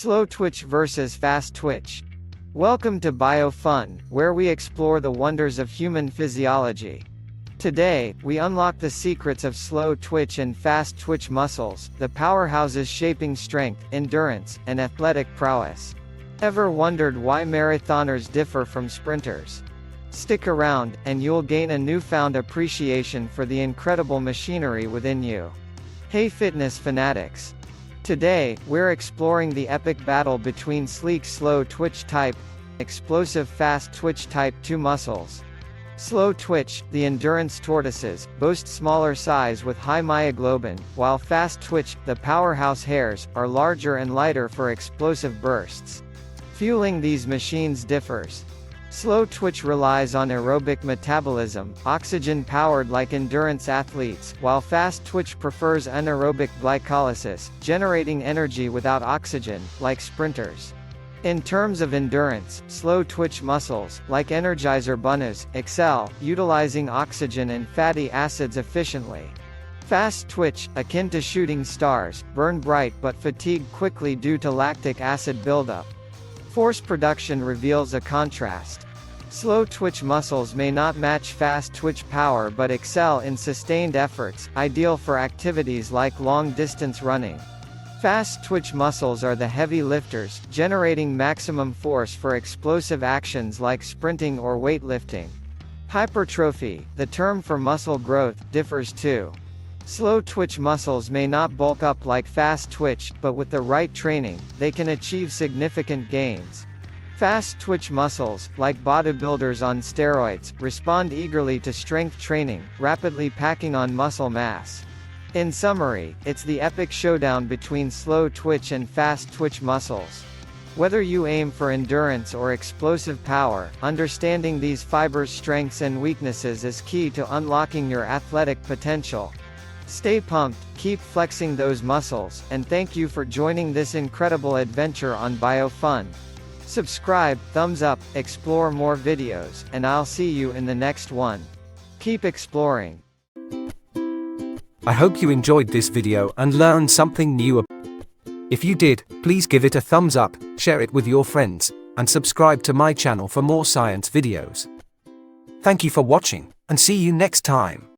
Slow twitch versus fast twitch. Welcome to BioFun, where we explore the wonders of human physiology. Today, we unlock the secrets of slow twitch and fast twitch muscles, the powerhouses shaping strength, endurance, and athletic prowess. Ever wondered why marathoners differ from sprinters? Stick around, and you'll gain a newfound appreciation for the incredible machinery within you. Hey fitness fanatics! Today, we're exploring the epic battle between sleek slow twitch type, explosive fast twitch type 2 muscles. Slow twitch, the endurance tortoises, boast smaller size with high myoglobin, while fast twitch, the powerhouse hares, are larger and lighter for explosive bursts. Fueling these machines differs. Slow twitch relies on aerobic metabolism, oxygen-powered like endurance athletes, while fast twitch prefers anaerobic glycolysis, generating energy without oxygen, like sprinters. In terms of endurance, slow twitch muscles, like Energizer bunnies, excel, utilizing oxygen and fatty acids efficiently. Fast twitch, akin to shooting stars, burn bright but fatigue quickly due to lactic acid buildup. Force production reveals a contrast. Slow twitch muscles may not match fast twitch power but excel in sustained efforts, ideal for activities like long-distance running. Fast twitch muscles are the heavy lifters, generating maximum force for explosive actions like sprinting or weightlifting. Hypertrophy, the term for muscle growth, differs too. Slow twitch muscles may not bulk up like fast twitch, but with the right training, they can achieve significant gains. Fast twitch muscles, like bodybuilders on steroids, respond eagerly to strength training, rapidly packing on muscle mass. In summary, it's the epic showdown between slow twitch and fast twitch muscles. Whether you aim for endurance or explosive power, understanding these fibers' strengths and weaknesses is key to unlocking your athletic potential. Stay pumped, keep flexing those muscles, and thank you for joining this incredible adventure on BioFun. Subscribe, thumbs up, explore more videos, and I'll see you in the next one. Keep exploring. I hope you enjoyed this video and learned something new. If you did, please give it a thumbs up, share it with your friends, and subscribe to my channel for more science videos. Thank you for watching, and see you next time.